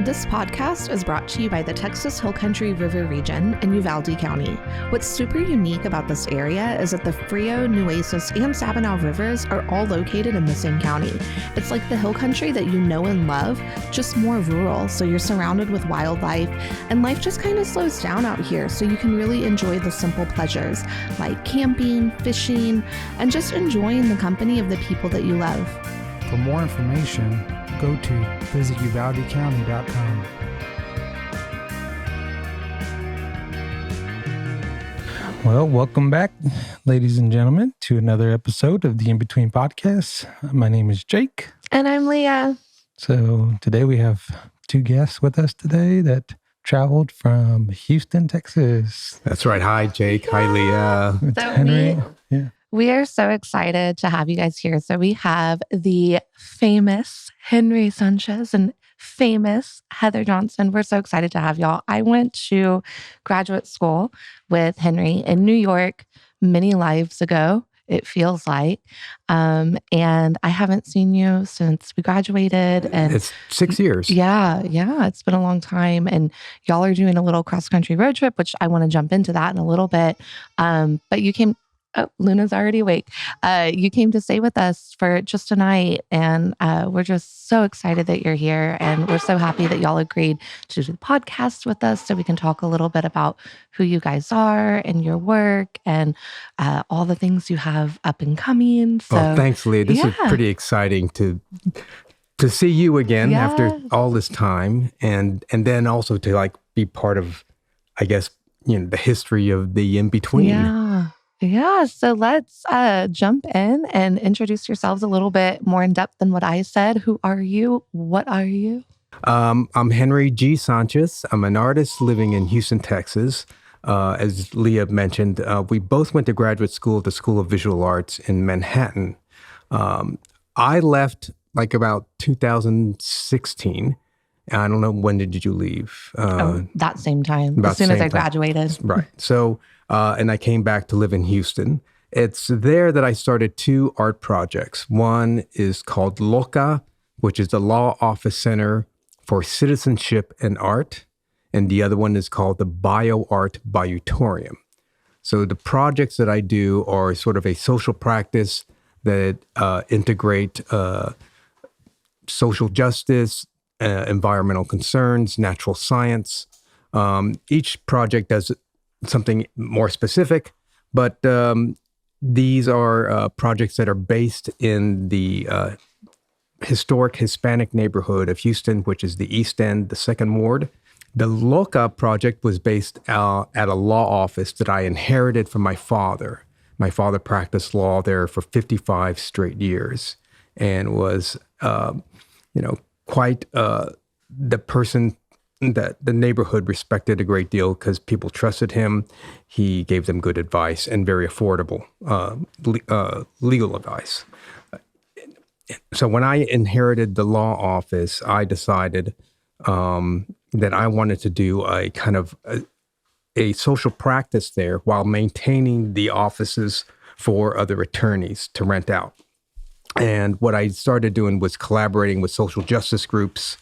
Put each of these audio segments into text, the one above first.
This podcast is brought to you by the Texas Hill Country River region in Uvalde County. What's super unique about this area is that the Frio, Nueces, and Sabinal rivers are all located in the same county. It's like the hill country that you know and love, just more rural, so you're surrounded with wildlife, and life just kind of slows down out here, so you can really enjoy the simple pleasures like camping, fishing, and just enjoying the company of the people that you love. For more information, go to visituvaldecounty.com. Well, welcome back, ladies and gentlemen, to another episode of the In Between Podcast. My name is Jake. And I'm Leah. So today we have two guests with us today that traveled from Houston, Texas. That's right. Hi, Jake. Hi, Leah. It's Henry. We are so excited to have you guys here. So we have the famous Henry Sanchez and famous Heather Johnson. We're so excited to have y'all. I went to graduate school with Henry in New York many lives ago, it feels like. And I haven't seen you since we graduated. And it's 6 years. Yeah. It's been a long time. And y'all are doing a little cross-country road trip, which I want to jump into that in a little bit. But you came... Oh, Luna's already awake. You came to stay with us for just a night, and we're just so excited that you're here, and we're so happy that y'all agreed to do the podcast with us so we can talk a little bit about who you guys are and your work and all the things you have up and coming. So, thanks, Leah. This is pretty exciting to see you again after all this time, and then also to be part of, I guess, the history of the in-between. Yeah, so let's jump in and introduce yourselves a little bit more in depth than what I said. Who are you? What are you? I'm Henry G. Sanchez. I'm an artist living in Houston, Texas. As Leah mentioned, we both went to graduate school at the School of Visual Arts in Manhattan. I left about 2016. I don't know, when did you leave? That same time, as soon as I graduated. Right. So, and I came back to live in Houston. It's there that I started two art projects. One is called LOCA, which is the Law Office Center for Citizenship and Art. And the other one is called the Bayoutorium. So the projects that I do are sort of a social practice that integrate social justice, environmental concerns, natural science. Each project does something more specific, but these are projects that are based in the historic Hispanic neighborhood of Houston, which is the East End, the Second Ward. The LOCA project was based at a law office that I inherited from my father. My father practiced law there for 55 straight years and was, quite the person that the neighborhood respected a great deal because people trusted him. He gave them good advice and very affordable legal advice. So when I inherited the law office, I decided that I wanted to do a kind of a social practice there while maintaining the offices for other attorneys to rent out. And what I started doing was collaborating with social justice groups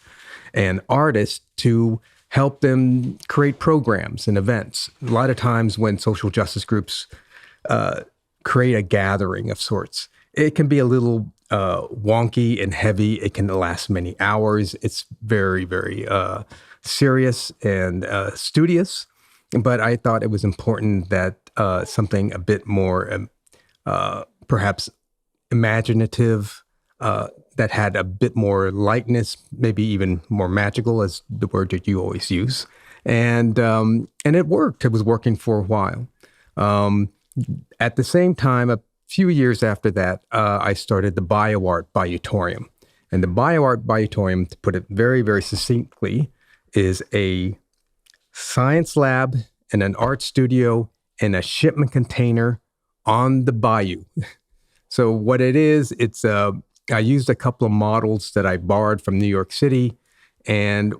and artists to help them create programs and events. A lot of times when social justice groups create a gathering of sorts, it can be a little wonky and heavy. It can last many hours. It's very, very serious and studious. But I thought it was important that something a bit more perhaps imaginative, that had a bit more lightness, maybe even more magical, as the word that you always use. And it worked. It was working for a while. At the same time, a few years after that, I started the Bayoutorium. And the Bayoutorium, to put it very, very succinctly, is a science lab and an art studio and a shipment container on the bayou. So what it is, I used a couple of models that I borrowed from New York City, and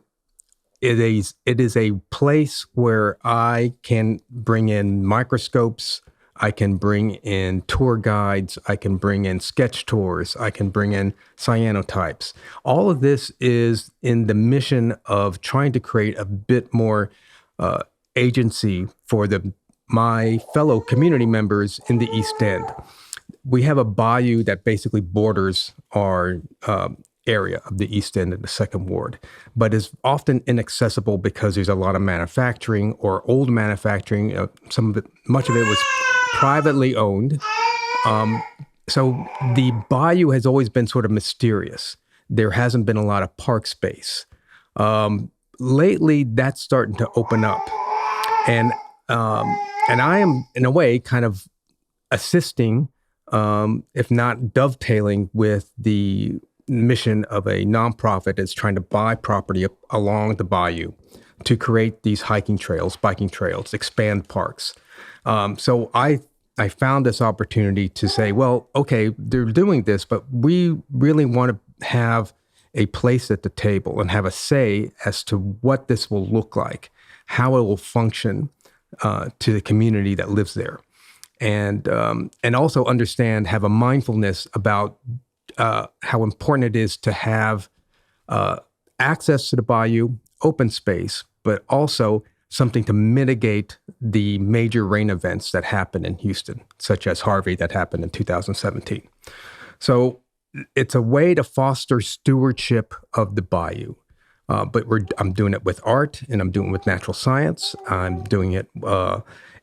it is a place where I can bring in microscopes, I can bring in tour guides. I can bring in sketch tours. I can bring in cyanotypes. All of this is in the mission of trying to create a bit more agency for my fellow community members in the East End. We have a bayou that basically borders our area of the East End and the Second Ward, but is often inaccessible because there's a lot of manufacturing or old manufacturing. Much of it was privately owned. So the bayou has always been sort of mysterious. There hasn't been a lot of park space. Lately, that's starting to open up, and I am in a way kind of assisting, if not dovetailing, with the mission of a nonprofit that's trying to buy property along the bayou to create these hiking trails, biking trails, expand parks. So I found this opportunity to say, well, okay, they're doing this, but we really want to have a place at the table and have a say as to what this will look like, how it will function to the community that lives there. And also have a mindfulness about how important it is to have access to the bayou, open space, but also something to mitigate the major rain events that happen in Houston, such as Harvey that happened in 2017. So it's a way to foster stewardship of the bayou. But I'm doing it with art, and I'm doing it with natural science. I'm doing it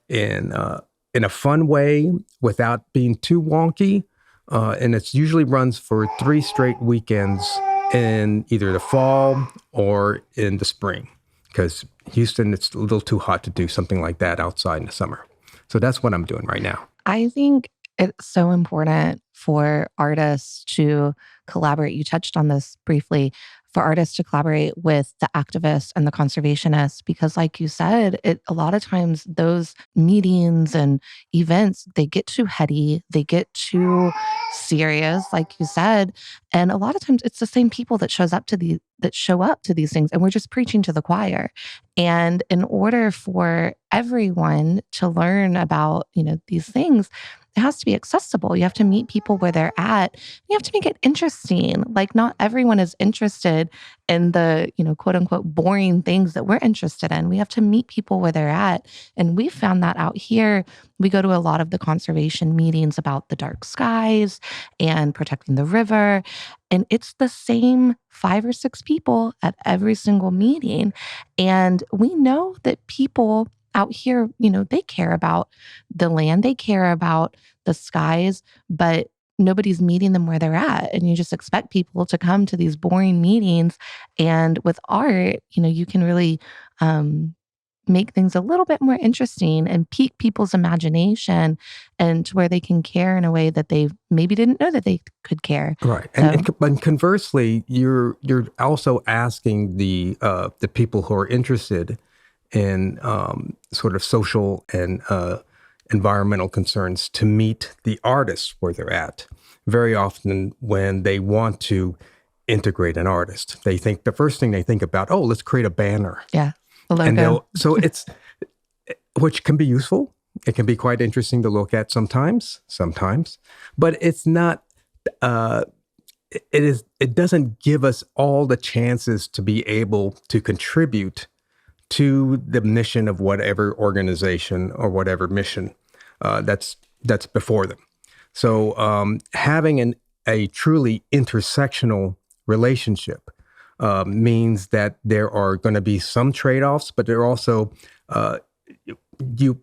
in a fun way without being too wonky. And it usually runs for 3 straight weekends in either the fall or in the spring, because Houston, it's a little too hot to do something like that outside in the summer. So that's what I'm doing right now. I think it's so important for artists to collaborate. You touched on this briefly. For artists to collaborate with the activists and the conservationists, because like you said, a lot of times those meetings and events, they get too heady, they get too serious, like you said. And a lot of times it's the same people that show up to these things, and we're just preaching to the choir. And in order for everyone to learn about, these things, it has to be accessible. You have to meet people where they're at. You have to make it interesting. Like, not everyone is interested in the, quote unquote, boring things that we're interested in. We have to meet people where they're at. And we found that out here. We go to a lot of the conservation meetings about the dark skies and protecting the river. And it's the same 5 or 6 people at every single meeting. And we know that people out here, they care about the land, they care about the skies, but nobody's meeting them where they're at. And you just expect people to come to these boring meetings. And with art, you can really make things a little bit more interesting and pique people's imagination, and to where they can care in a way that they maybe didn't know that they could care. Right. And conversely, you're also asking the people who are interested in sort of social and environmental concerns to meet the artists where they're at. Very often when they want to integrate an artist, the first thing they think about, let's create a banner. Yeah, the logo. So it's, which can be useful. It can be quite interesting to look at sometimes, but it's not, it doesn't give us all the chances to be able to contribute to the mission of whatever organization or whatever mission that's before them. So having a truly intersectional relationship means that there are going to be some trade-offs, but there are also the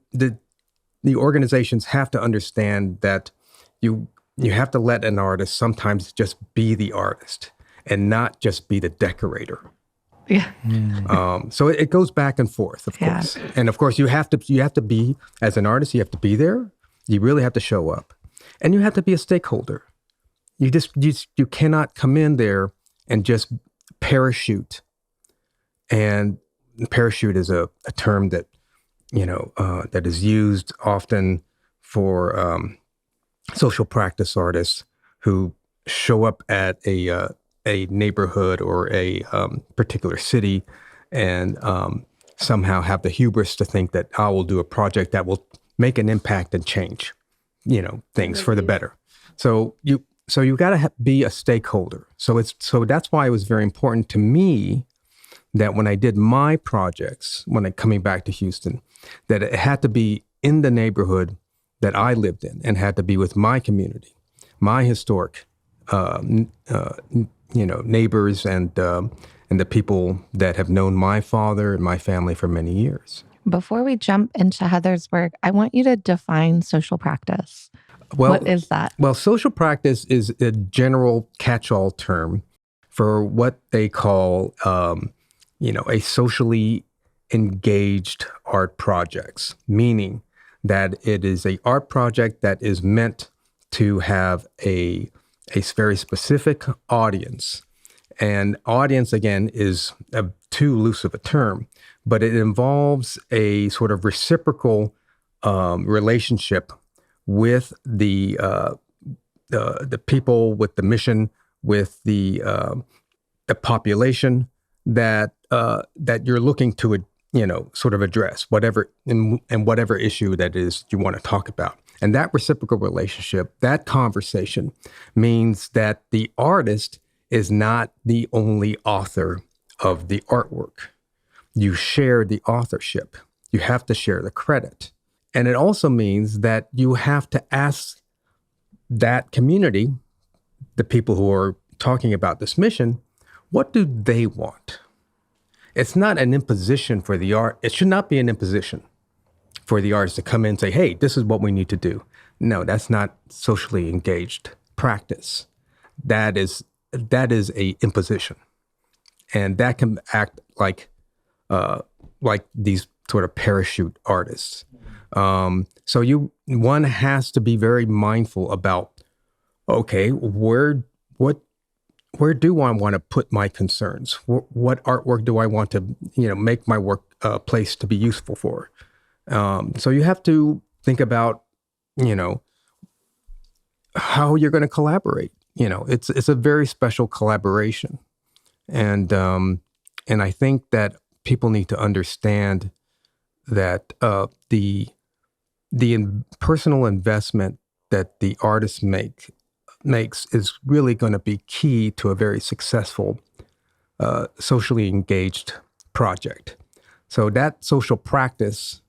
organizations have to understand that you have to let an artist sometimes just be the artist and not just be the decorator. Yeah. So it goes back and forth, of course. And of course, you have to be, as an artist, you have to be there. You really have to show up, and you have to be a stakeholder. You cannot come in there and just parachute. And parachute is a term that that is used often for social practice artists who show up at a neighborhood or a particular city and somehow have the hubris to think that I will do a project that will make an impact and change, things for the better. So you got to be a stakeholder. So that's why it was very important to me that when I did my projects, coming back to Houston, that it had to be in the neighborhood that I lived in and had to be with my community, my historic, neighbors and the people that have known my father and my family for many years. Before we jump into Heather's work, I want you to define social practice. Well, what is that? Well, social practice is a general catch-all term for what they call, a socially engaged art projects, meaning that it is an art project that is meant to have a very specific audience. And audience, again, is too loose of a term, but it involves a sort of reciprocal relationship with the people, with the mission, with the population that you're looking to sort of address whatever issue that is you want to talk about. And that reciprocal relationship, that conversation, means that the artist is not the only author of the artwork. You share the authorship. You have to share the credit. And it also means that you have to ask that community, the people who are talking about this mission, what do they want? It's not an imposition for the art. It should not be an imposition for the artist to come in and say, hey, this is what we need to do. No, that's not socially engaged practice. That is a imposition. And that can act like these sort of parachute artists. So one has to be very mindful about, okay, where do I want to put my concerns? What artwork do I want to, make my work place to be useful for? So you have to think about, how you're going to collaborate. It's a very special collaboration, and I think that people need to understand that the personal investment that the artist makes is really going to be key to a very successful, socially engaged project. So that social practice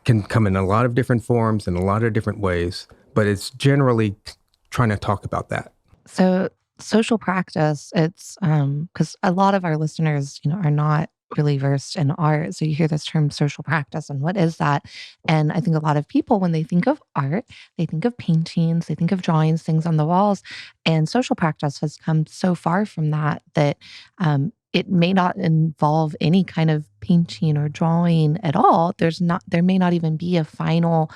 can come in a lot of different forms and a lot of different ways, but it's generally trying to talk about that. So social practice, it's because a lot of our listeners, are not really versed in art. So you hear this term social practice, and what is that? And I think a lot of people, when they think of art, they think of paintings, they think of drawings, things on the walls. And social practice has come so far from that it may not involve any kind of painting or drawing at all. There may not even be a final,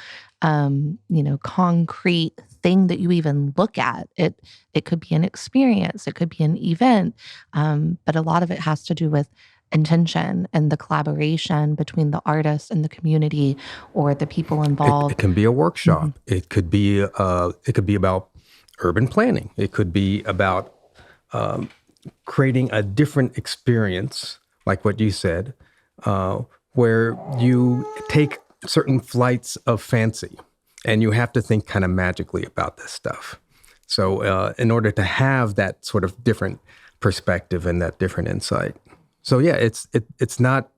concrete thing that you even look at. It could be an experience, it could be an event, but a lot of it has to do with intention and the collaboration between the artist and the community or the people involved. It can be a workshop. Mm-hmm. It could be about urban planning. It could be about creating a different experience, like what you said, where you take certain flights of fancy and you have to think kind of magically about this stuff. So in order to have that sort of different perspective and that different insight. So yeah, it's not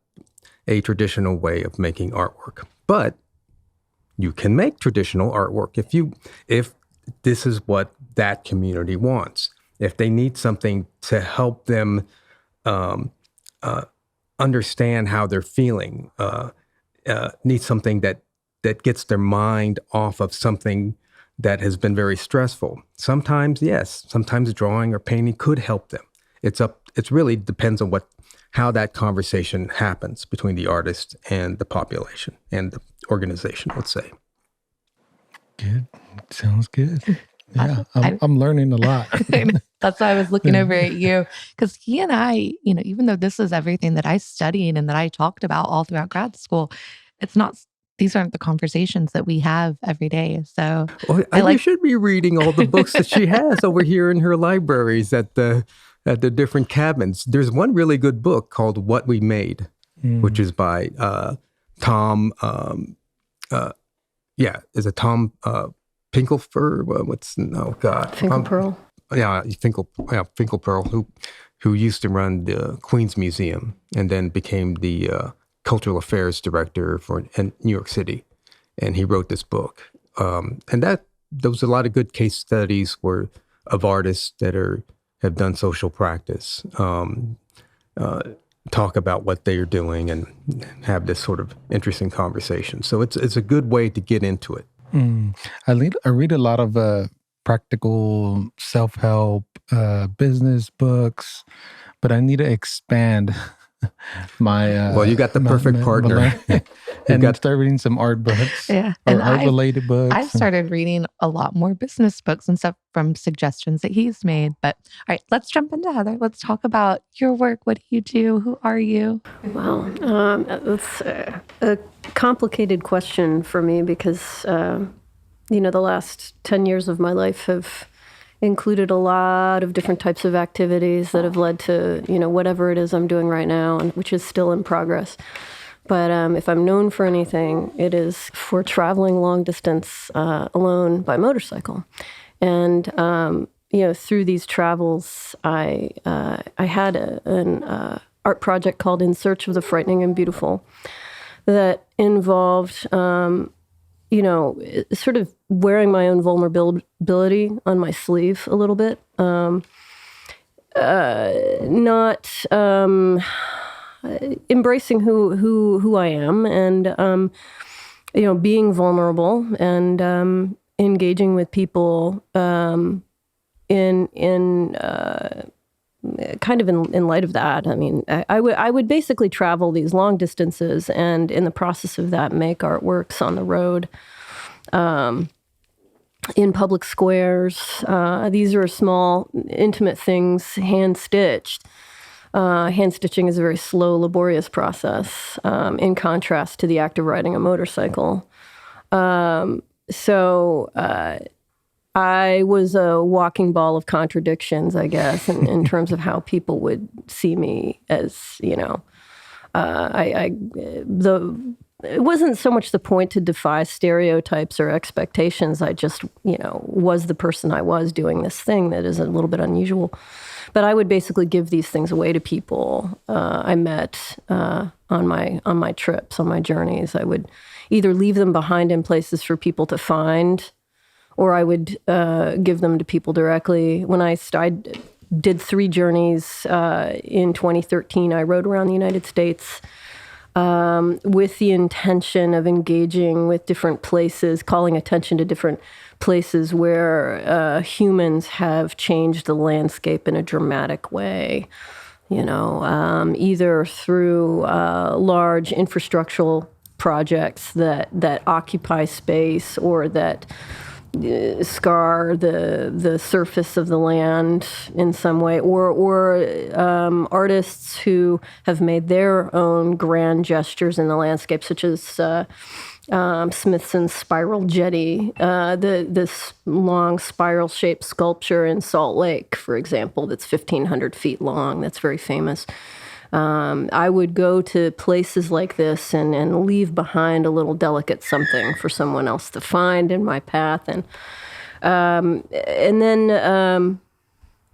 a traditional way of making artwork, but you can make traditional artwork if this is what that community wants. If they need something to help them understand how they're feeling, need something that gets their mind off of something that has been very stressful. Sometimes, yes, sometimes drawing or painting could help them. It really depends on how that conversation happens between the artist and the population and the organization, let's say. Good. Sounds good. Yeah, I'm learning a lot. That's why I was looking over at you, because he and I, even though this is everything that I studied and that I talked about all throughout grad school, these aren't the conversations that we have every day. So you should be reading all the books that she has over here in her libraries at the different cabins. There's one really good book called What We Made, which is by Tom is it Tom Pinkelfer? Finkelpearl. Finkelpearl, who used to run the Queens Museum and then became the cultural affairs director in New York City. And he wrote this book. And there was a lot of good case studies of artists that have done social practice, talk about what they are doing and have this sort of interesting conversation. So it's a good way to get into it. I read a lot of practical self-help business books, but I need to expand my well, you got the perfect partner. And start reading some art books. Yeah. And art-related books. I've started reading a lot more business books and stuff from suggestions that he's made. But all right, let's jump into Heather. Let's talk about your work. What do you do? Who are you? Well, that's a complicated question for me because, the last 10 years of my life have included a lot of different types of activities that have led to, whatever it is I'm doing right now, and which is still in progress. But if I'm known for anything, it is for traveling long distance alone by motorcycle. And, through these travels, I had an art project called In Search of the Frightening and Beautiful that involved sort of wearing my own vulnerability on my sleeve a little bit. Not embracing who I am and, being vulnerable and engaging with people in kind of in light of that. I mean, I would basically travel these long distances and in the process of that make artworks on the road, in public squares. These are small, intimate things, hand-stitched. Hand-stitching is a very slow, laborious process, in contrast to the act of riding a motorcycle. So I was a walking ball of contradictions, I guess, in terms of how people would see me as, it wasn't so much the point to defy stereotypes or expectations. I just, was the person I was doing this thing that is a little bit unusual. But I would basically give these things away to people I met on my trips, on my journeys. I would either leave them behind in places for people to find, or I would give them to people directly. When I did 3 journeys in 2013, I rode around the United States with the intention of engaging with different places, calling attention to different places where humans have changed the landscape in a dramatic way. Either through large infrastructural projects that occupy space or that scar the surface of the land in some way, or artists who have made their own grand gestures in the landscape, such as Smithson's Spiral Jetty, this long spiral-shaped sculpture in Salt Lake, for example, that's 1,500 feet long. That's very famous. I would go to places like this and leave behind a little delicate something for someone else to find in my path. And then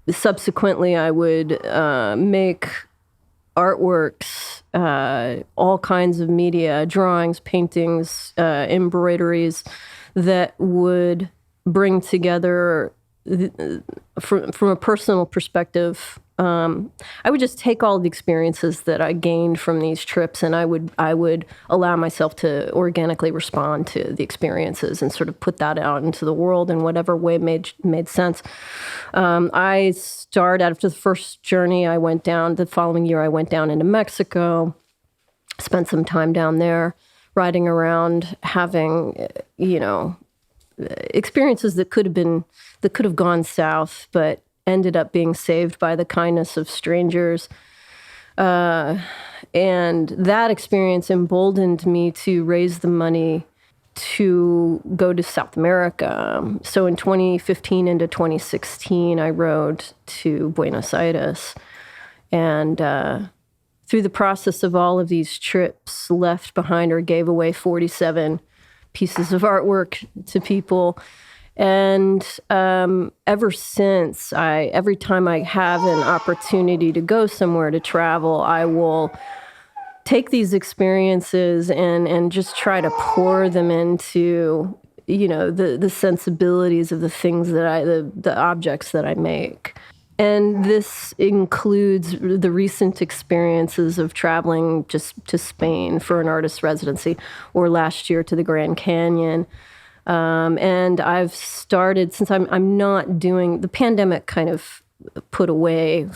subsequently I would make artworks, all kinds of media, drawings, paintings, embroideries that would bring together, from a personal perspective, I would just take all the experiences that I gained from these trips, and I would allow myself to organically respond to the experiences and sort of put that out into the world in whatever way made sense. I started after the first journey. The following year I went down into Mexico, spent some time down there, riding around, having experiences that could have gone south, but ended up being saved by the kindness of strangers. And that experience emboldened me to raise the money to go to South America. So in 2015 into 2016, I rode to Buenos Aires. And through the process of all of these trips, left behind or gave away 47 pieces of artwork to people. And ever since, every time I have an opportunity to go somewhere, to travel, I will take these experiences and just try to pour them into, the sensibilities of the things the objects that I make. And this includes the recent experiences of traveling just to Spain for an artist residency, or last year to the Grand Canyon. And I've started, since I'm not doing, the pandemic kind of put away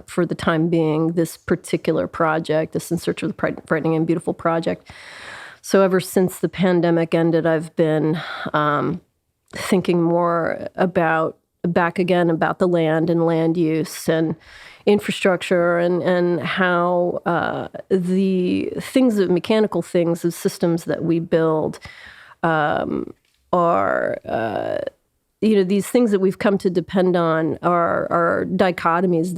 for the time being this particular project, this In Search of the Frightening and Beautiful project. So ever since the pandemic ended, I've been thinking more about the land and land use and infrastructure and how the mechanical things, the systems that we build are, these things that we've come to depend on are dichotomies.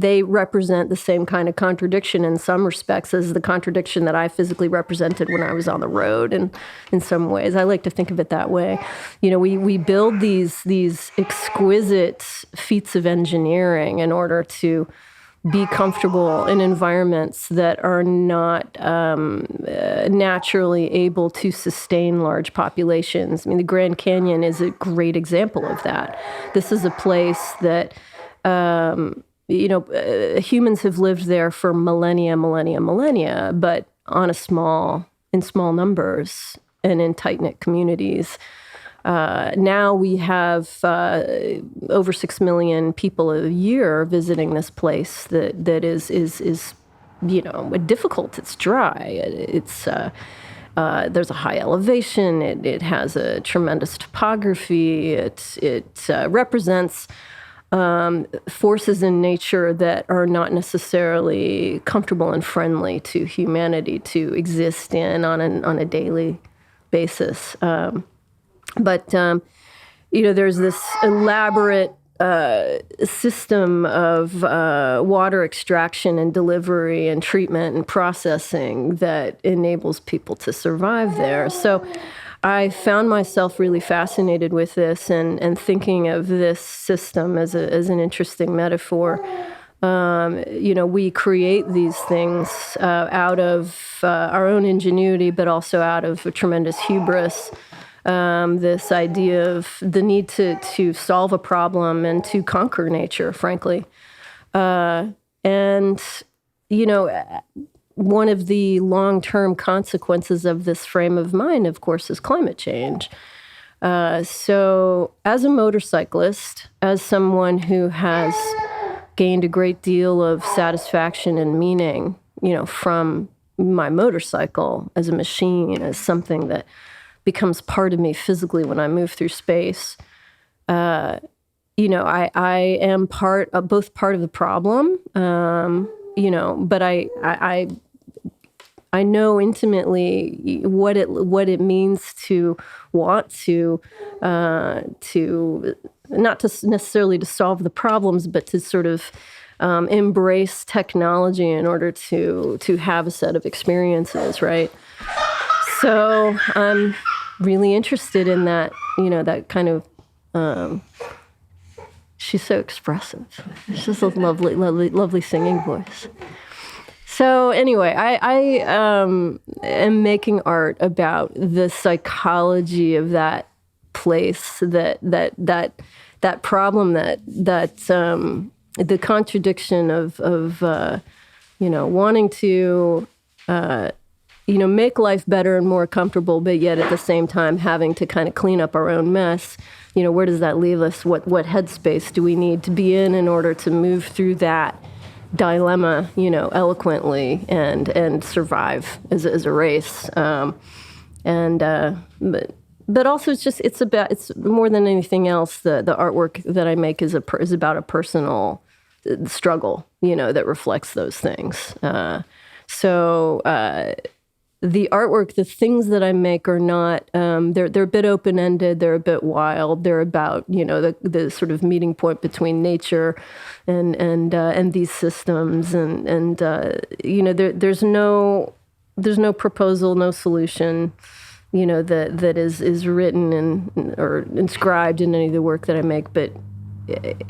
They represent the same kind of contradiction in some respects as the contradiction that I physically represented when I was on the road. And in some ways, I like to think of it that way. We build these exquisite feats of engineering in order to be comfortable in environments that are not naturally able to sustain large populations. I mean, the Grand Canyon is a great example of that. This is a place that, humans have lived there for millennia, but in small numbers and in tight-knit communities. Now we have over 6 million people a year visiting this place that is difficult. It's dry. It's there's a high elevation. It has a tremendous topography. It represents forces in nature that are not necessarily comfortable and friendly to humanity to exist in on a daily basis. But there's this elaborate system of water extraction and delivery and treatment and processing that enables people to survive there. So I found myself really fascinated with this and thinking of this system as an interesting metaphor. We create these things out of our own ingenuity, but also out of a tremendous hubris. This idea of the need to solve a problem and to conquer nature, frankly. One of the long-term consequences of this frame of mind, of course, is climate change. So as a motorcyclist, as someone who has gained a great deal of satisfaction and meaning, from my motorcycle as a machine, as something that becomes part of me physically when I move through space. I am both part of the problem, but I know intimately what it means to want to not to necessarily to solve the problems, but to sort of embrace technology in order to have a set of experiences, right? So I'm really interested in that, that kind of, she's so expressive. She's just a lovely singing voice. So anyway, I am making art about the psychology of that place, that problem, that the contradiction of wanting to, make life better and more comfortable, but yet at the same time having to kind of clean up our own mess. Where does that leave us? What headspace do we need to be in order to move through that dilemma, eloquently and survive as a race? But also it's more than anything else. The artwork that I make is about a personal struggle, that reflects those things. The artwork, the things that I make are not, they're a bit open-ended, they're a bit wild, they're about, the sort of meeting point between nature and these systems. There's no proposal, no solution, that is written or inscribed in any of the work that I make, but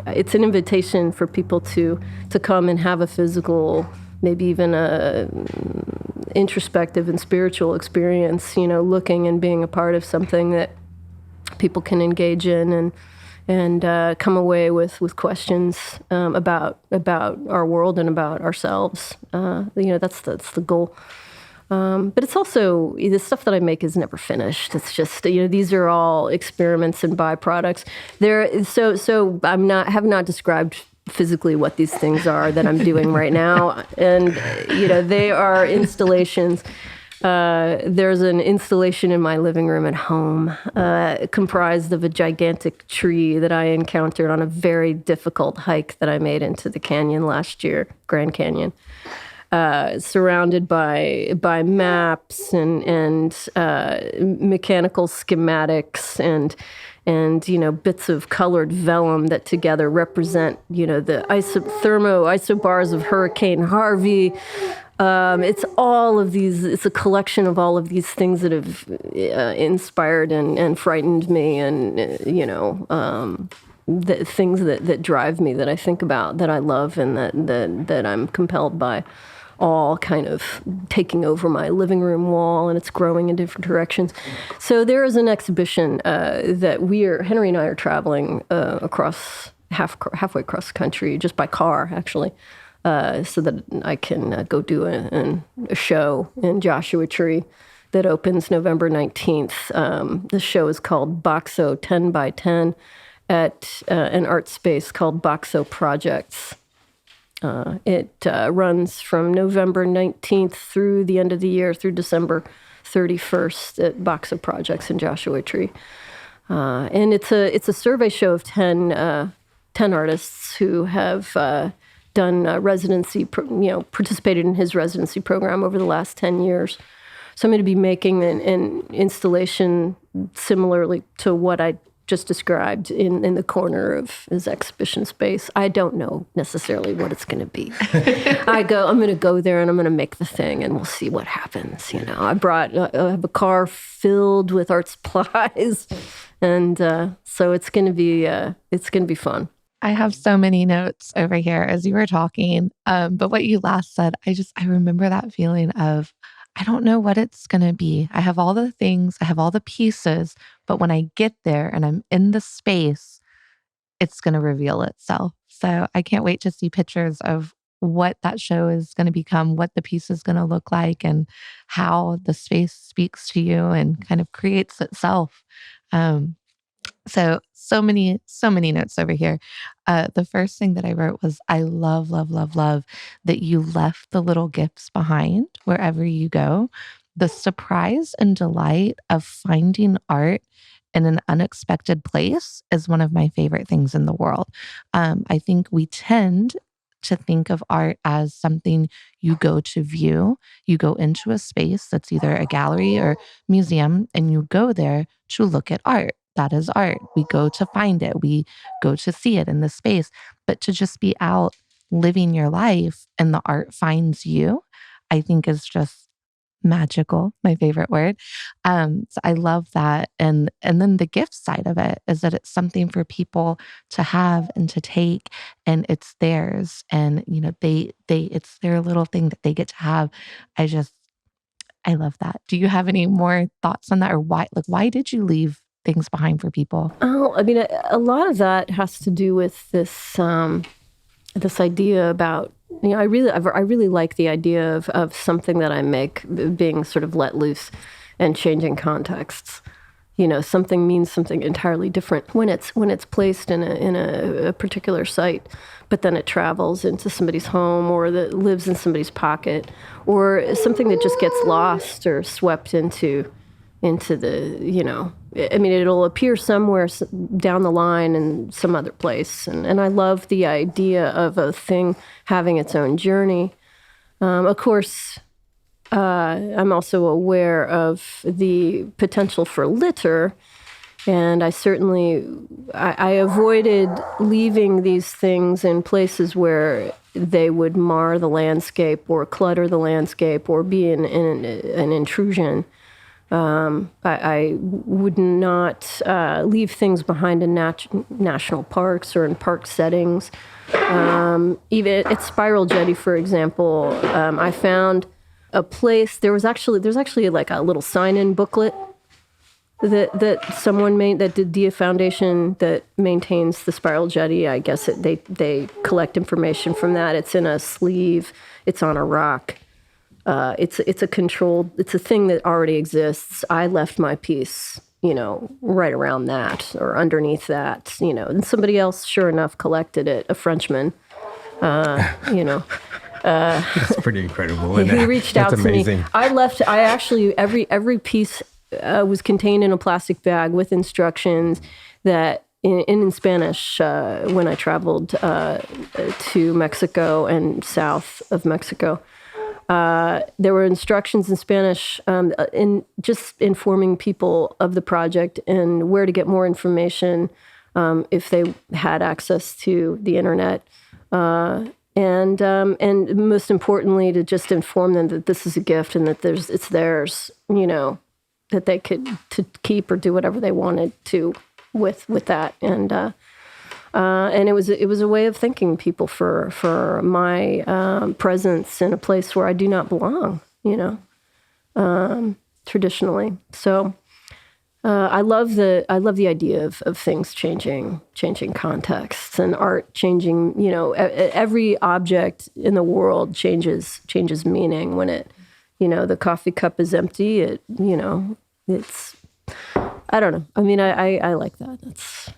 it's an invitation for people to come and have a physical, maybe even a introspective and spiritual experience, looking and being a part of something that people can engage in and come away with questions about our world and about ourselves. That's the goal. But it's also, the stuff that I make is never finished. It's just, these are all experiments and byproducts. So have not described physically what these things are that I'm doing right now. And, they are installations. There's an installation in my living room at home, comprised of a gigantic tree that I encountered on a very difficult hike that I made into the canyon last year, Grand Canyon. Surrounded by maps and mechanical schematics and bits of colored vellum that together represent the isobars of Hurricane Harvey. It's all of these. It's a collection of all of these things that have inspired and frightened me, and the things that drive me, that I think about, that I love, and that I'm compelled by, all kind of taking over my living room wall, and it's growing in different directions. So there is an exhibition that Henry and I are traveling halfway across the country, just by car, actually, so that I can go do a show in Joshua Tree that opens November 19th. The show is called Boxo 10 by 10 at an art space called Boxo Projects. It runs from November 19th through the end of the year, through December 31st at Boxo Projects in Joshua Tree. And it's a survey show of 10 artists who have done residency, participated in his residency program over the last 10 years. So I'm going to be making an installation similarly to what I just described in the corner of his exhibition space. I don't know necessarily what it's going to be. I'm going to go there and I'm going to make the thing, and we'll see what happens. I have a car filled with art supplies, and so it's going to be fun. I have so many notes over here as you were talking. But what you last said, I remember that feeling of, I don't know what it's going to be. I have all the things, I have all the pieces, but when I get there and I'm in the space, it's going to reveal itself. So I can't wait to see pictures of what that show is going to become, what the piece is going to look like, and how the space speaks to you and kind of creates itself. So many notes over here. The first thing that I wrote was, I love, love, love, love that you left the little gifts behind wherever you go. The surprise and delight of finding art in an unexpected place is one of my favorite things in the world. I think we tend to think of art as something you go to view. You go into a space that's either a gallery or museum, and you go there to look at art. That is art. We go to find it. We go to see it in the space. But to just be out living your life and the art finds you, I think is just magical. My favorite word. So I love that. And then the gift side of it is that it's something for people to have and to take, and it's theirs. And it's their little thing that they get to have. I love that. Do you have any more thoughts on that, or why did you leave things behind for people? Oh, I mean, a lot of that has to do with this idea about, I really like the idea of something that I make being sort of let loose and changing contexts. Something means something entirely different when it's placed in a particular site, but then it travels into somebody's home, or that lives in somebody's pocket, or something that just gets lost or swept into the, it'll appear somewhere down the line in some other place. And I love the idea of a thing having its own journey. Of course, I'm also aware of the potential for litter. And I avoided leaving these things in places where they would mar the landscape or clutter the landscape or be an intrusion. I would not leave things behind in national parks or in park settings. Even at Spiral Jetty, for example, I found a place. There's actually like a little sign-in booklet that someone made, that the Dia Foundation that maintains the Spiral Jetty. I guess they collect information from that. It's in a sleeve. It's on a rock. It's a thing that already exists. I left my piece, right around that or underneath that, and somebody else, sure enough, collected it, a Frenchman, That's pretty incredible. He reached out to amazing. me. Every piece was contained in a plastic bag with instructions that in Spanish, when I traveled to Mexico and south of Mexico. There were instructions in Spanish in just informing people of the project and where to get more information if they had access to the internet. And most importantly, to just inform them that this is a gift and that it's theirs, that they could to keep or do whatever they wanted to with that. And it was a way of thanking people for my presence in a place where I do not belong, traditionally. So I love the idea of things changing contexts and art changing. Every object in the world changes meaning when it, the coffee cup is empty. It's. I don't know. I mean, I like that. That's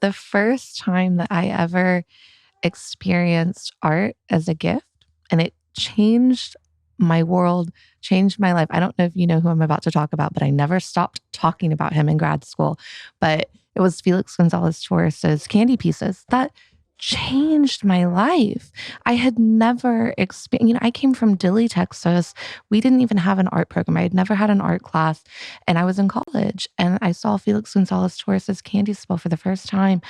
the first time that I ever experienced art as a gift, and it changed my world, changed my life. I don't know if you know who I'm about to talk about, but I never stopped talking about him in grad school. But it was Felix Gonzalez Torres's Candy Pieces that changed my life. I had never experienced, I came from Dilley, Texas. We didn't even have an art program. I had never had an art class, and I was in college, and I saw Felix Gonzalez Torres's Candy Spell for the first time.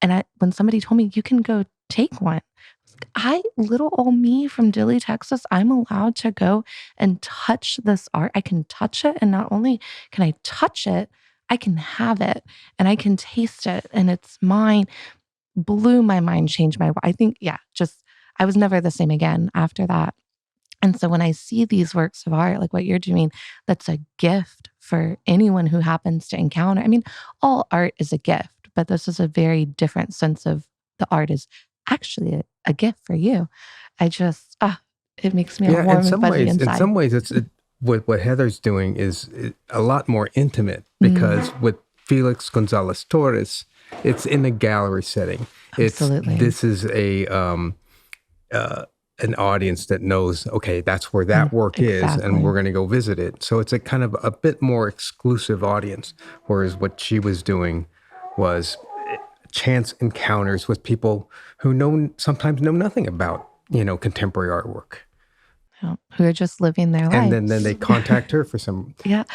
And when somebody told me, you can go take one, little old me from Dilley, Texas, I'm allowed to go and touch this art. I can touch it, and not only can I touch it, I can have it, and I can taste it, and it's mine. Blew my mind, changed my, I think, I was never the same again after that. And so when I see these works of art, like what you're doing, that's a gift for anyone who happens to encounter. I mean, all art is a gift, but this is a very different sense of the art is actually a gift for you. It makes me warm and fuzzy inside. In some ways, what Heather's doing is a lot more intimate, because with Felix Gonzalez Torres, it's in a gallery setting. Absolutely. This is an audience that knows, okay, that's where that work is, and we're going to go visit it. So it's a kind of a bit more exclusive audience, whereas what she was doing was chance encounters with people who sometimes know nothing about, contemporary artwork. Who are just living their lives. And then they contact her for some time,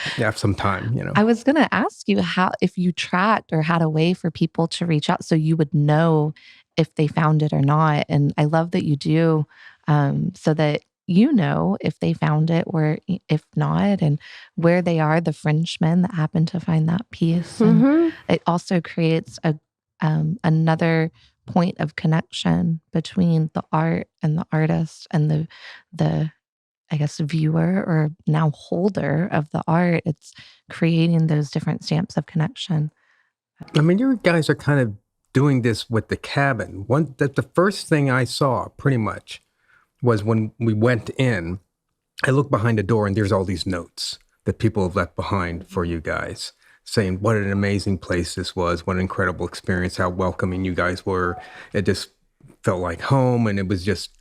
I was going to ask you if you tracked or had a way for people to reach out so you would know if they found it or not. And I love that you do, so that if they found it or if not, and where they are, the Frenchmen that happened to find that piece. And it also creates another point of connection between the art and the artist and the I guess viewer or now holder of the art. It's creating those different stamps of connection. I mean, you guys are kind of doing this with the cabin. The first thing I saw pretty much was when we went in, I looked behind the door and there's all these notes that people have left behind for you guys, saying what an amazing place this was, what an incredible experience, how welcoming you guys were. It just felt like home, and it was just,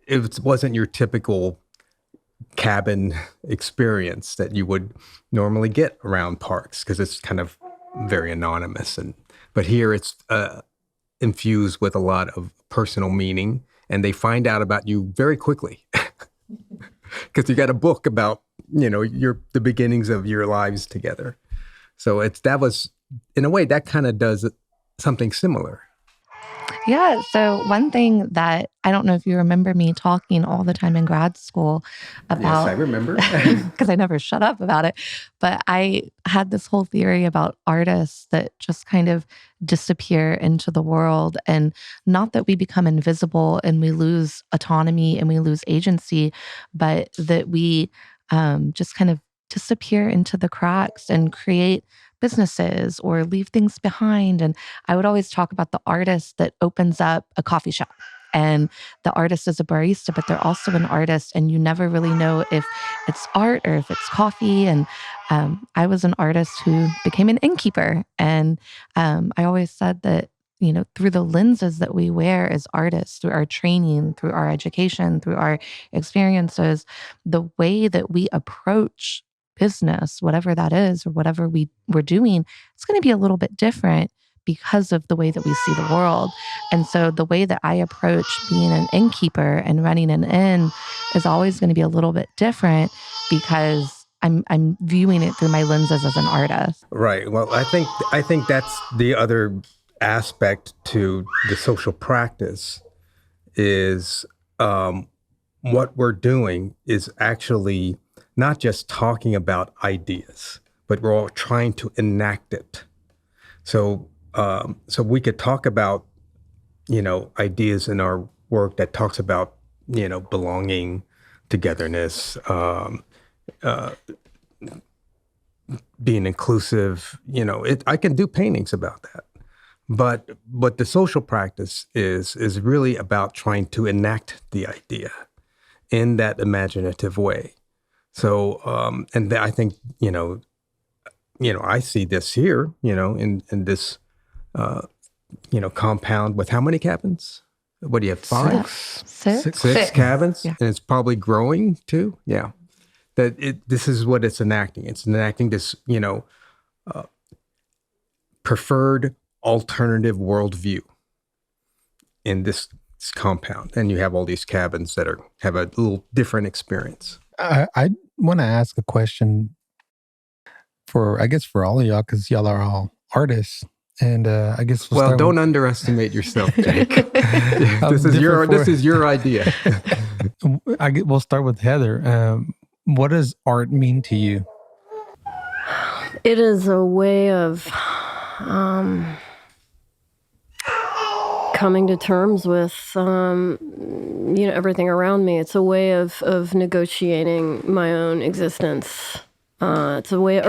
it wasn't your typical cabin experience that you would normally get around parks, because it's kind of very anonymous. But here it's infused with a lot of personal meaning, and they find out about you very quickly because you got a book about, the beginnings of your lives together. So that was, in a way, that kind of does something similar. Yeah. So one thing that I don't know if you remember me talking all the time in grad school Yes, about, I remember. because I never shut up about it, but I had this whole theory about artists that just kind of disappear into the world, and not that we become invisible and we lose autonomy and we lose agency, but that we just kind of disappear into the cracks and create businesses or leave things behind. And I would always talk about the artist that opens up a coffee shop. And the artist is a barista, but they're also an artist. And you never really know if it's art or if it's coffee. And I was an artist who became an innkeeper. And I always said that, through the lenses that we wear as artists, through our training, through our education, through our experiences, the way that we approach business, whatever that is, or whatever we're doing, it's going to be a little bit different because of the way that we see the world. And so the way that I approach being an innkeeper and running an inn is always going to be a little bit different because I'm viewing it through my lenses as an artist. Right. Well, I think that's the other aspect to the social practice is what we're doing is actually not just talking about ideas, but we're all trying to enact it. So we could talk about, ideas in our work that talks about, belonging, togetherness, being inclusive. I can do paintings about that. But the social practice is really about trying to enact the idea in that imaginative way. So, I think, I see this here, in this, compound with how many cabins? What do you have, 5? Six cabins? Yeah. And it's probably growing too? Yeah. This is what it's enacting. It's enacting this, preferred alternative worldview in this compound. And you have all these cabins that have a little different experience. I want to ask a question for all of y'all, because y'all are all artists. And I guess don't underestimate yourself, Jake. This is your idea. We'll start with Heather. What does art mean to you? It is a way of coming to terms with everything around me. It's a way of negotiating my own existence. It's a way of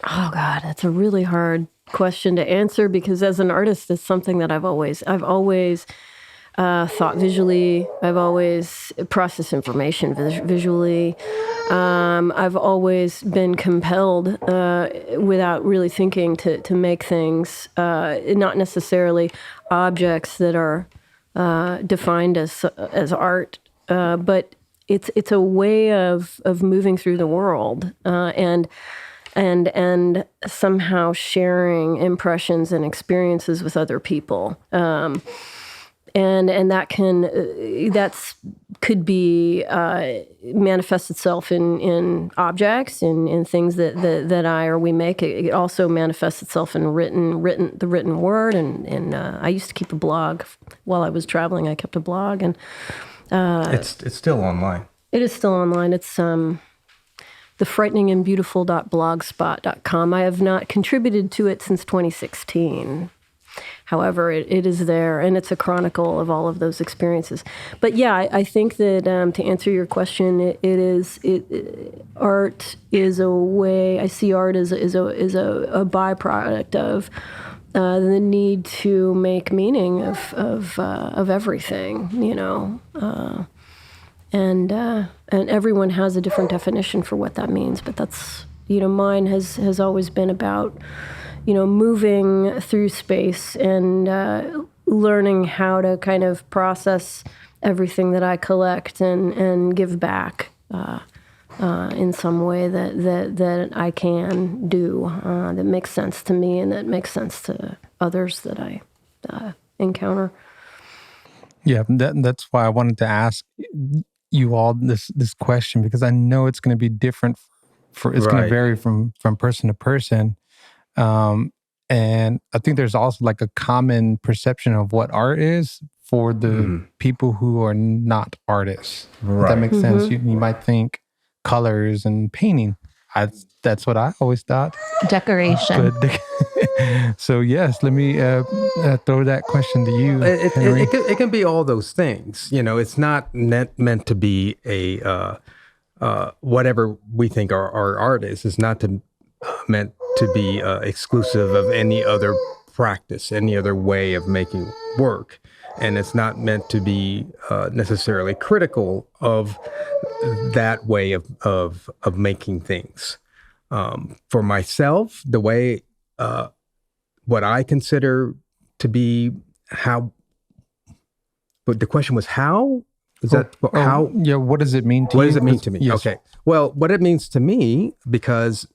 oh God, that's a really hard question to answer, because as an artist, it's something that I've always thought visually. I've always processed information visually. I've always been compelled, without really thinking, to make things, not necessarily objects that are defined as art, but it's a way of moving through the world, and somehow sharing impressions and experiences with other people. And that could be manifest itself in objects, in things that I or we make. It also manifests itself in the written word. And I used to keep a blog while I was traveling. I kept a blog, and it's still online. It is still online. It's thefrighteningandbeautiful.blogspot.com. I have not contributed to it since 2016. However, it is there, and it's a chronicle of all of those experiences. But yeah, I think that to answer your question, art is a way. I see art as a byproduct of the need to make meaning of everything, and everyone has a different definition for what that means. But that's mine has always been about moving through space and learning how to kind of process everything that I collect and give back in some way that I can do, that makes sense to me and that makes sense to others that I encounter. Yeah, that's why I wanted to ask you all this question, because I know it's going to be different. It's going to vary from person to person. And I think there's also like a common perception of what art is for the people who are not artists. If that makes sense. You might think colors and painting. That's what I always thought. Decoration. So yes, let me throw that question to you, Henry. It can be all those things. It's not meant to be a whatever we think our art is. It's not meant to be exclusive of any other practice, any other way of making work. And it's not meant to be necessarily critical of that way of making things. For myself, the way what I consider to be how, but the question was how? Is that how? Yeah, what does it mean to you? What does it mean to me? Yes. Okay. Well, what it means to me, because,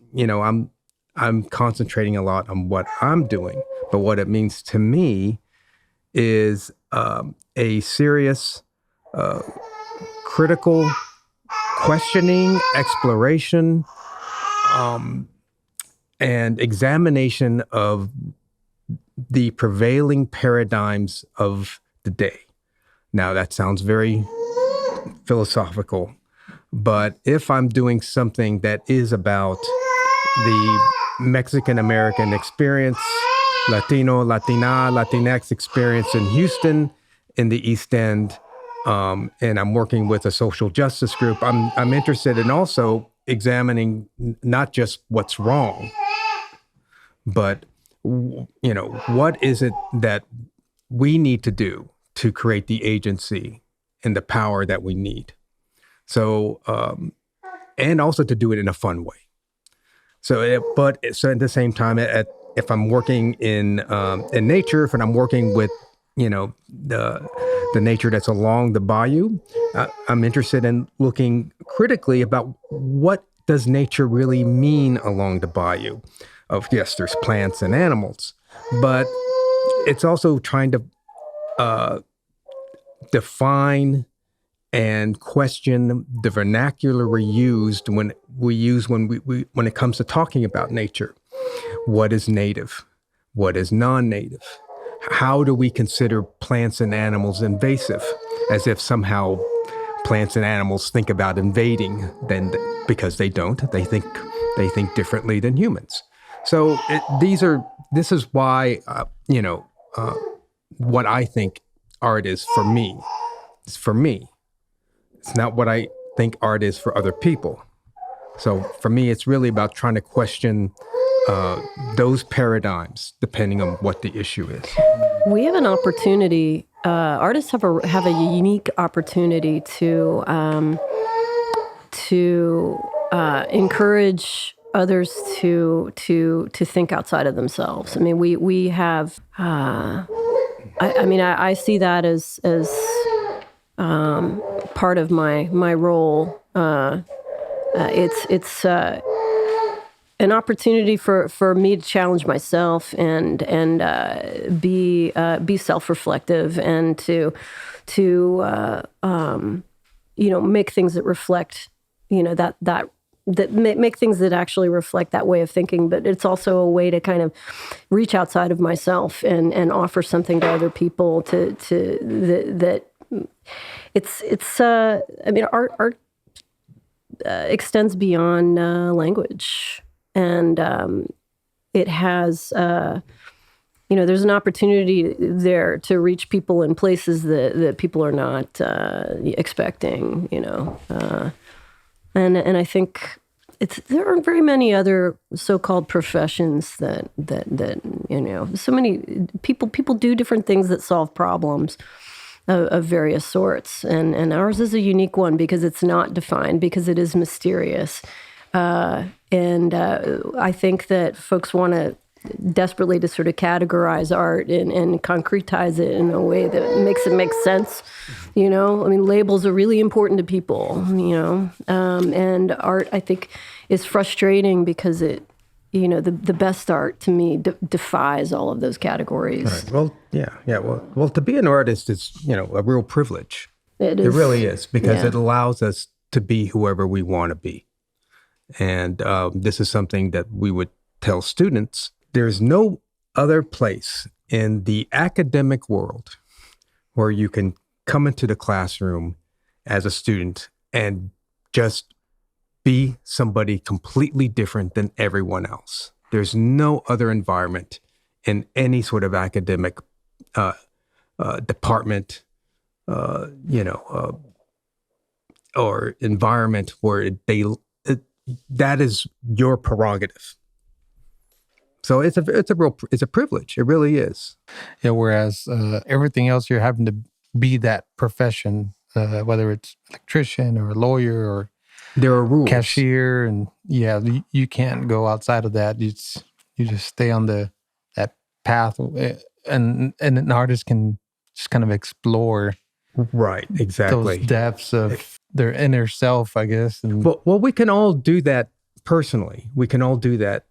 I'm concentrating a lot on what I'm doing, but what it means to me is a serious, critical questioning, exploration, and examination of the prevailing paradigms of the day. Now, that sounds very philosophical, but if I'm doing something that is about the Mexican-American experience, Latino, Latina, Latinx experience in Houston, in the East End, and I'm working with a social justice group, I'm interested in also examining not just what's wrong, but what is it that we need to do to create the agency and the power that we need. So, and also to do it in a fun way. So at the same time, if I'm working in nature, if I'm working with, the nature that's along the bayou, I'm interested in looking critically about what does nature really mean along the bayou. Yes, there's plants and animals, but it's also trying to define and question the vernacular we used when it comes to talking about nature. What is native? What is non-native? How do we consider plants and animals invasive? As if somehow plants and animals think about invading, because they don't. They think differently than humans. So this is why what I think art is for me. It's for me. It's not what I think art is for other people. So for me, it's really about trying to question those paradigms, depending on what the issue is. We have an opportunity. Artists have a unique opportunity to encourage others to think outside of themselves. I mean, we have. I see that as part of my role. It's an opportunity for me to challenge myself and be self-reflective and to make things that reflect that make things that actually reflect that way of thinking. But it's also a way to kind of reach outside of myself and offer something to other people art extends beyond language, and it has there's an opportunity there to reach people in places that people are not expecting, and I think there aren't very many other so-called professions that so many people do different things that solve problems of various sorts, and ours is a unique one because it's not defined, because it is mysterious, and I think that folks want to desperately to sort of categorize art and concretize it in a way that makes it make sense. Labels are really important to people, and art, I think, is frustrating because it, the best art to me defies all of those categories. Right. Well, yeah. Well, to be an artist is, a real privilege. It is. It really is, because it allows us to be whoever we want to be. And this is something that we would tell students. There's no other place in the academic world where you can come into the classroom as a student and just be somebody completely different than everyone else. There's no other environment in any sort of academic department, or environment where that is your prerogative. So it's a privilege. It really is. Yeah. Whereas everything else, you're having to be that profession, whether it's electrician or lawyer or there are rules, cashier, and you can't go outside of that. You just stay on that path, and an artist can just kind of explore, right? Exactly, those depths of their inner self, I guess. And well, we can all do that personally. We can all do that,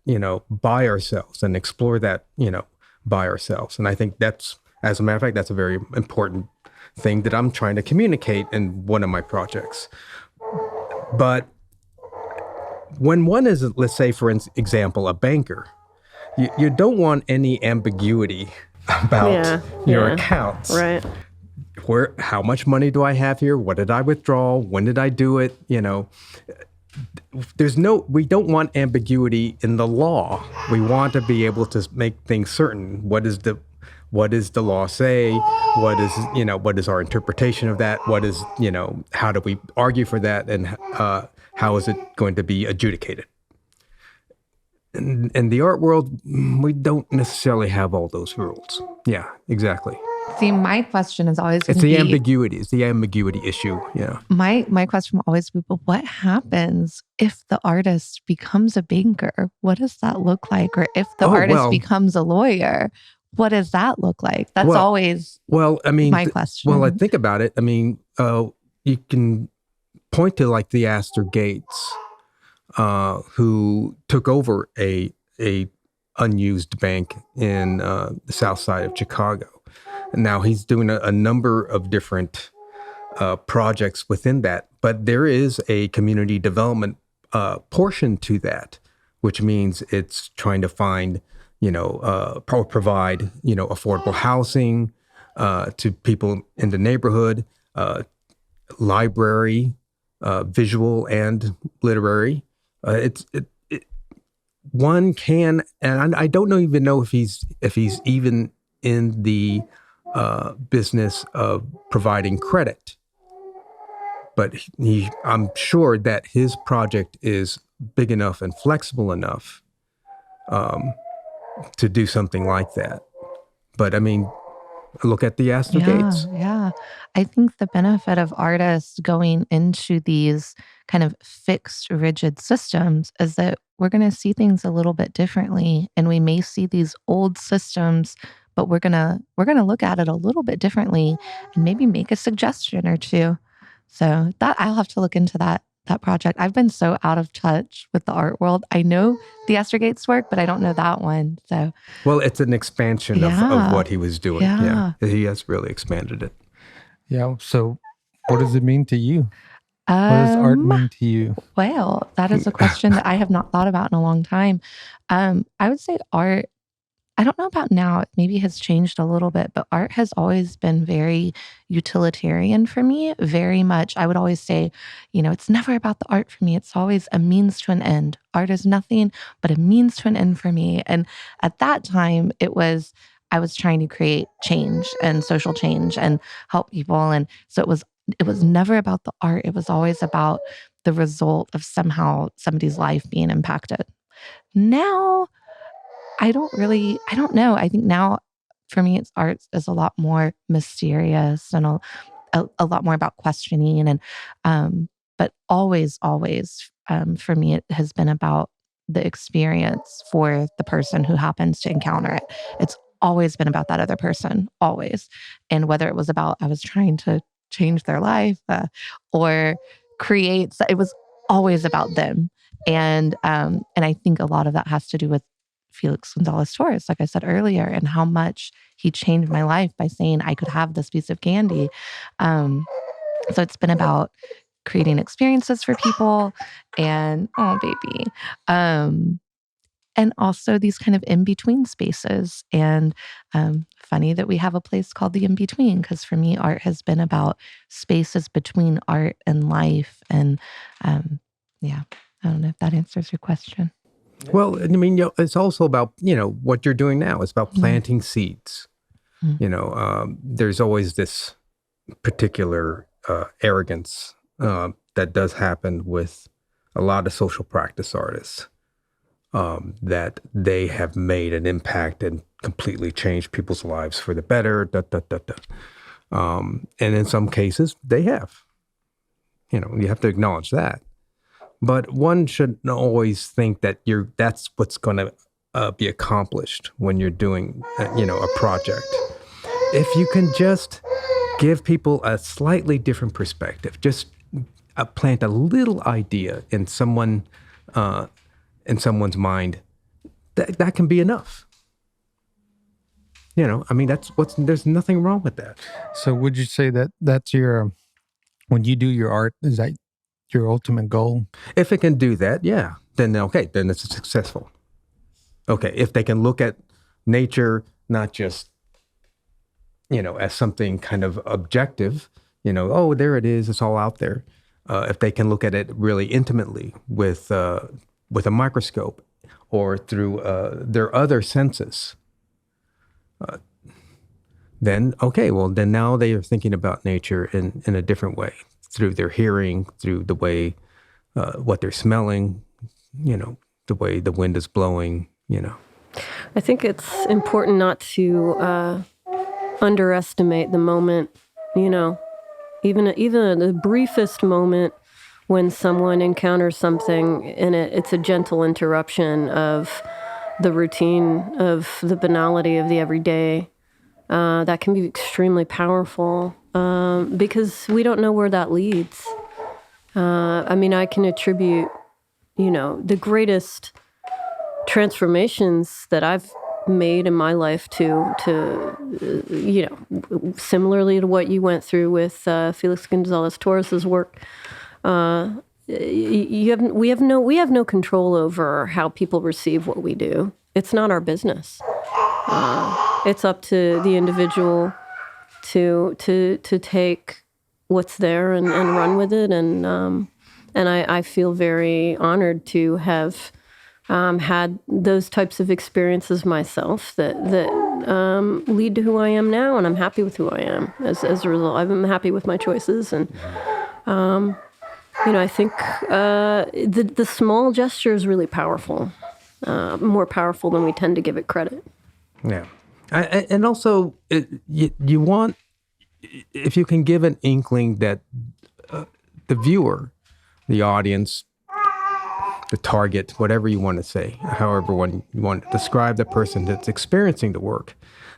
by ourselves and explore that, by ourselves. And I think that's, as a matter of fact, that's a very important thing that I'm trying to communicate in one of my projects. But when one is, let's say, for example, a banker, you don't want any ambiguity about your accounts. Right. How much money do I have here? What did I withdraw? When did I do it? We don't want ambiguity in the law. We want to be able to make things certain. What does the law say? What is our interpretation of that? How do we argue for that? And how is it going to be adjudicated? In the art world, we don't necessarily have all those rules. Yeah, exactly. See, my question is always going to be... It's the ambiguity issue, yeah. My question will always be, but what happens if the artist becomes a banker? What does that look like? Or if the artist becomes a lawyer, what does that look like? That's always my question. Well, I think about it. I mean, you can point to like the Astor Gates, who took over a unused bank in the south side of Chicago. And now he's doing a number of different projects within that. But there is a community development portion to that, which means it's trying to find, provide, affordable housing to people in the neighborhood, library, visual and literary. One can, and I don't even know if he's even in the business of providing credit, but I'm sure that his project is big enough and flexible enough to do something like that. But I mean, look at the Astor Gates. Yeah. I think the benefit of artists going into these kind of fixed, rigid systems is that we're going to see things a little bit differently, and we may see these old systems, but we're gonna look at it a little bit differently and maybe make a suggestion or two. So that I'll have to look into that project. I've been so out of touch with the art world. I know the Astor Gates work, but I don't know that one. So it's an expansion of what he was doing. Yeah, he has really expanded it. Yeah. So what does it mean to you? What does art mean to you? Well, that is a question that I have not thought about in a long time. I would say art, I don't know about now, it maybe has changed a little bit, but art has always been very utilitarian for me, very much. I would always say, it's never about the art for me. It's always a means to an end. Art is nothing but a means to an end for me. And at that time, I was trying to create change and social change and help people. And so it was never about the art. It was always about the result of somehow somebody's life being impacted. Now, I don't know. I think now for me, art is a lot more mysterious and a lot more about questioning. And, but always, for me, it has been about the experience for the person who happens to encounter it. It's always been about that other person, always. And whether it was about, I was trying to change their life or create, it was always about them. And I think a lot of that has to do with Felix Gonzalez-Torres, like I said earlier, and how much he changed my life by saying I could have this piece of candy. So it's been about creating experiences for people and, oh, baby. and also these kind of in-between spaces. And funny that we have a place called the In-Between, because for me, art has been about spaces between art and life. And yeah, I don't know if that answers your question. Well, I mean, it's also about, what you're doing now. It's about planting seeds. There's always this particular arrogance that does happen with a lot of social practice artists, that they have made an impact and completely changed people's lives for the better, and in some cases, they have. You have to acknowledge that. But one shouldn't always think that that's what's going to be accomplished when you're doing, a project. If you can just give people a slightly different perspective, just plant a little idea in someone's mind, that can be enough. There's nothing wrong with that. So would you say that that's when you do your art, is that your ultimate goal? If it can do that, yeah, then okay, then it's successful. Okay, if they can look at nature not just, as something kind of objective, oh, there it is, it's all out there. If they can look at it really intimately with a microscope or through their other senses, then okay, well, then now they are thinking about nature in a different way, through their hearing, through the way, what they're smelling, the way the wind is blowing, I think it's important not to underestimate the moment, even the briefest moment when someone encounters something and it's a gentle interruption of the routine, of the banality of the everyday. That can be extremely powerful because we don't know where that leads. I can attribute, the greatest transformations that I've made in my life to similarly to what you went through with Felix Gonzalez Torres's work. We have no control over how people receive what we do. It's not our business. It's up to the individual to take what's there and run with it. And I feel very honored to have had those types of experiences myself that lead to who I am now, and I'm happy with who I am as a result. I'm happy with my choices, and I think the small gesture is really powerful, more powerful than we tend to give it credit. Yeah, and also you want, if you can give an inkling that the viewer, the audience, the target, whatever you want to say, however you want to describe the person that's experiencing the work,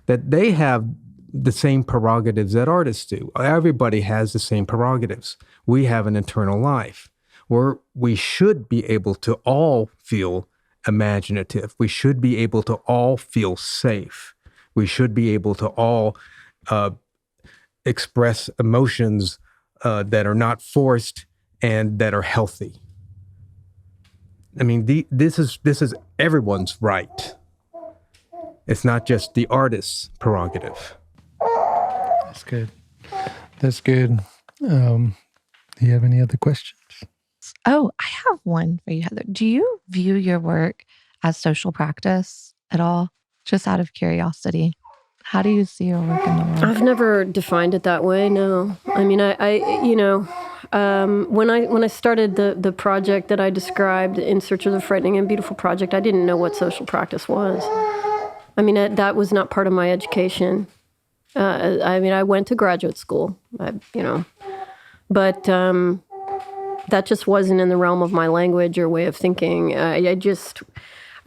that they have the same prerogatives that artists do. Everybody has the same prerogatives. We have an internal life where we should be able to all feel imaginative. We should be able to all feel safe. We should be able to all express emotions that are not forced and that are healthy. I mean, this is everyone's right. It's not just the artist's prerogative. That's good. That's good. Do you have any other questions? Oh, I have one for you, Heather. Do you view your work as social practice at all? Just out of curiosity. How do you see your work in the world? I've never defined it that way, no. I mean, when I started the project that I described, In Search of the Frightening and Beautiful Project, I didn't know what social practice was. I mean, that was not part of my education. I went to graduate school, but that just wasn't in the realm of my language or way of thinking.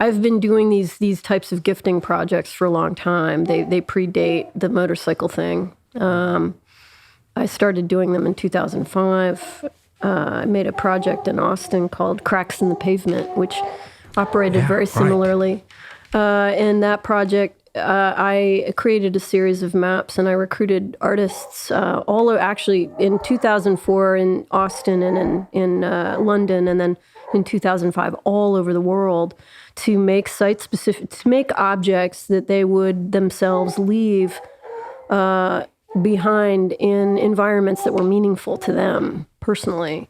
I've been doing these types of gifting projects for a long time. They predate the motorcycle thing. I started doing them in 2005. I made a project in Austin called Cracks in the Pavement, which operated very similarly. In that project, I created a series of maps, and I recruited artists actually in 2004 in Austin and in London, and then in 2005 all over the world to make site-specific, to make objects that they would themselves leave behind in environments that were meaningful to them personally,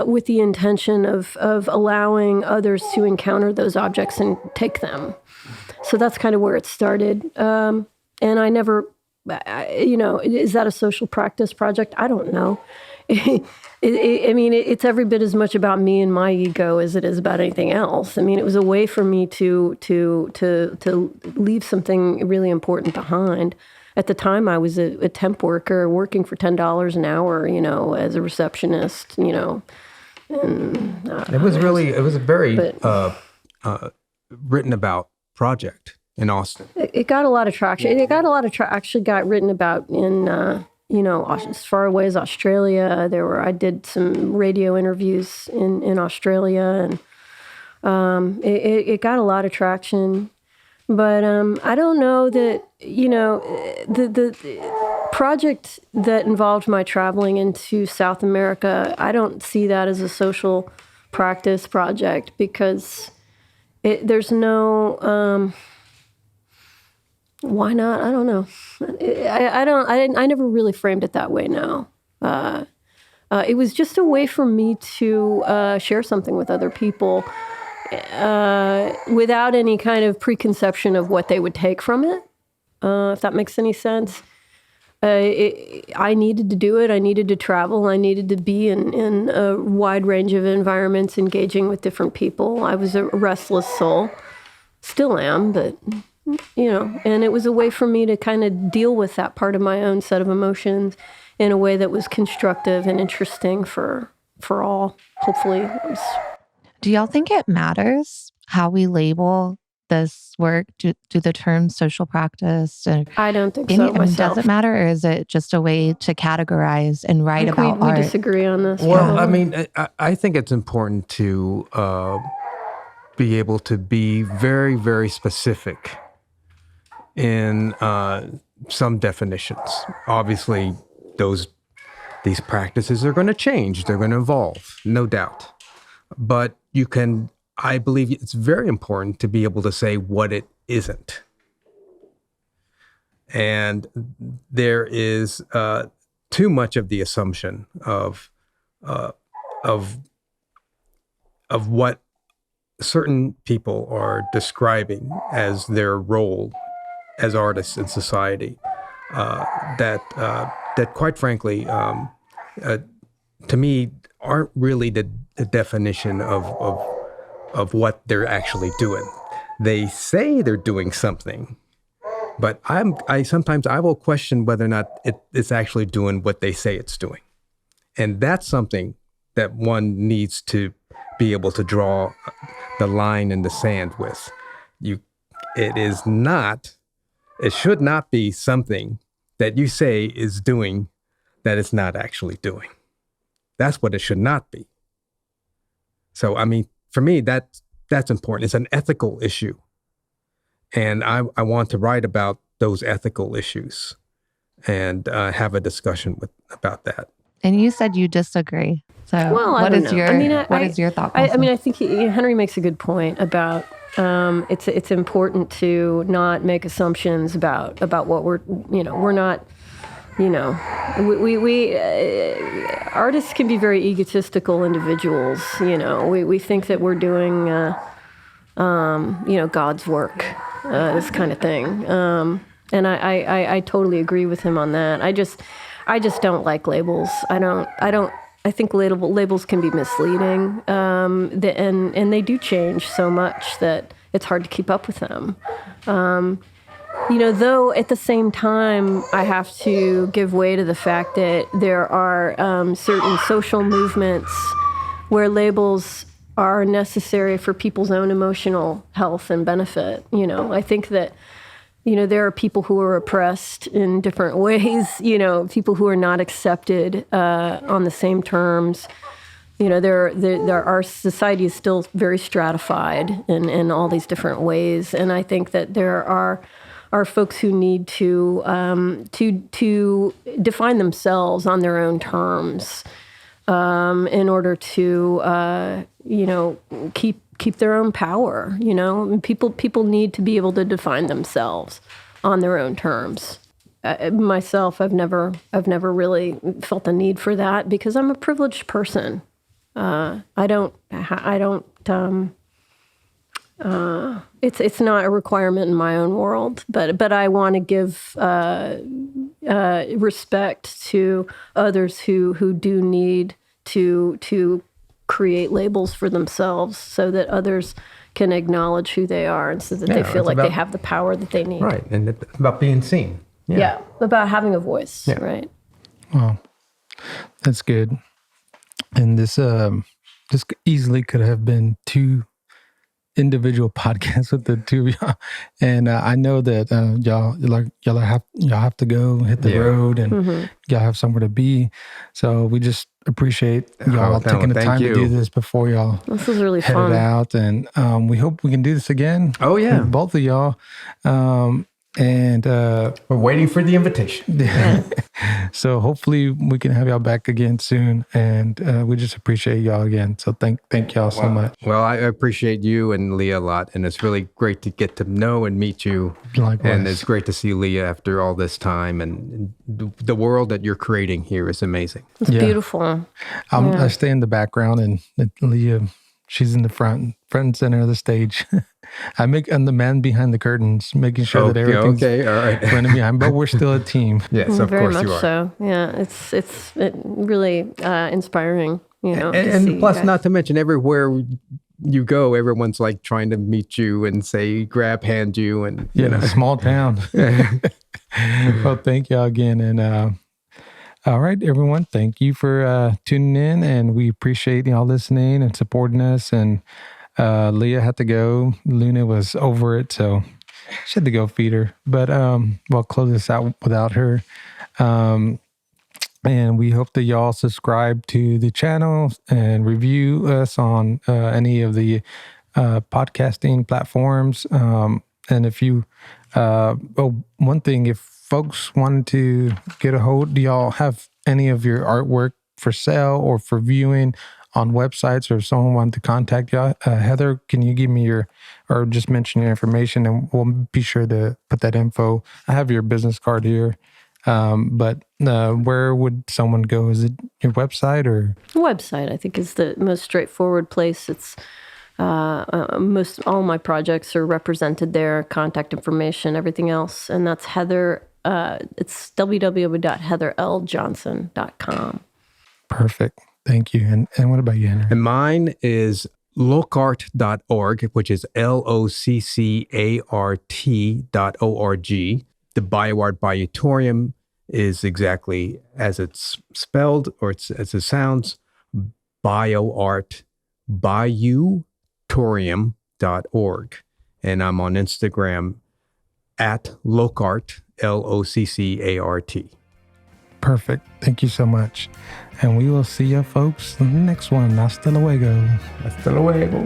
with the intention of allowing others to encounter those objects and take them. So that's kind of where it started. And I never, is that a social practice project? I don't know. It's every bit as much about me and my ego as it is about anything else. I mean, it was a way for me to leave something really important behind. At the time, I was a temp worker working for $10 an hour, as a receptionist, And, it was a very written about project in Austin. It got a lot of traction. It got a lot of actually got written about in, as far away as Australia. I did some radio interviews in Australia, and it got a lot of traction. But I don't know that, the project that involved my traveling into South America, I don't see that as a social practice project because there's no, why not? I don't know. I never really framed it that way now. It was just a way for me to share something with other people without any kind of preconception of what they would take from it, if that makes any sense. I needed to do it. I needed to travel. I needed to be in a wide range of environments, engaging with different people. I was a restless soul, still am, but, and it was a way for me to kind of deal with that part of my own set of emotions in a way that was constructive and interesting for all, hopefully. Do y'all think it matters how we label this work? Do the terms social practice? I don't think so myself. Does it matter, or is it just a way to categorize and write about art? We disagree on this. Well, I think it's important to be able to be very, very specific in some definitions. Obviously, these practices are going to change. They're going to evolve, no doubt. But I believe it's very important to be able to say what it isn't. And there is too much of the assumption of what certain people are describing as their role as artists in society, that quite frankly, to me, aren't really the definition of what they're actually doing. They say they're doing something, but sometimes I will question whether or not it's actually doing what they say it's doing. And that's something that one needs to be able to draw the line in the sand with. It should not be something that you say is doing that it's not actually doing. That's what it should not be. So, for me, that's important. It's an ethical issue. And I want to write about those ethical issues and have a discussion about that. And you said you disagree. So what is your thought process? I think Henry makes a good point about it's important to not make assumptions about what we're not, we artists can be very egotistical individuals. We think that we're doing, God's work, this kind of thing. And I totally agree with him on that. I just don't like labels. I think labels can be misleading, and they do change so much that it's hard to keep up with them. Though at the same time, I have to give way to the fact that there are certain social movements where labels are necessary for people's own emotional health and benefit. I think that there are people who are oppressed in different ways, people who are not accepted on the same terms. Our society is still very stratified in all these different ways. And I think that there are folks who need to define themselves on their own terms. in order to, keep their own power. People need to be able to define themselves on their own terms. Myself, I've never really felt the need for that because I'm a privileged person. It's not a requirement in my own world, but I want to give respect to others who do need to create labels for themselves so that others can acknowledge who they are and so that they feel like they have the power that they need. Right, and it's about being seen. Yeah, about having a voice, right? Well, that's good. And this easily could have been 2 individual podcasts with the 2 of y'all. And I know that y'all have to go hit the road, and y'all have somewhere to be. So we just appreciate y'all taking the time to do this before y'all. This is really fun. Headed out, and we hope we can do this again. Oh yeah, with both of y'all. And we're waiting for the invitation. So hopefully we can have y'all back again soon. And we just appreciate y'all again. So thank y'all so much. Well, I appreciate you and Leah a lot. And it's really great to get to know and meet you. Likewise. And it's great to see Leah after all this time. And the world that you're creating here is amazing. It's beautiful. I stay in the background, and Leah, she's in the front and center of the stage. I'm the man behind the curtains, making sure that everything's all right. running behind. But we're still a team. Yes, of very course much you are. So. Yeah, it's really inspiring. And plus, not to mention, everywhere you go, everyone's like trying to meet you and say, hand you, and small town. Well, thank y'all again, and all right, everyone. Thank you for tuning in, and we appreciate y'all listening and supporting us. And Leah had to go. Luna was over it, so she had to go feed her. But we'll close this out without her. And we hope that y'all subscribe to the channel and review us on any of the podcasting platforms. And if you, one thing, if folks wanted to get a hold, do y'all have any of your artwork for sale or for viewing on websites, or if someone wanted to contact y'all? Heather, can you give me or just mention your information, and we'll be sure to put that info. I have your business card here. But where would someone go? Is it your website or? Website, I think, is the most straightforward place. It's all my projects are represented there, contact information, everything else. And that's Heather, it's www.heatherljohnson.com. Perfect. Thank you. And what about you, Henry? And mine is loccart.org, which is LOCCART.org. The Bayou Art Bayoutorium is exactly as it's spelled, or as it sounds, BioArt Bayoutorium.org. And I'm on Instagram at loccart, LOCCART. Perfect. Thank you so much. And we will see you folks in the next one. Hasta luego. Hasta luego.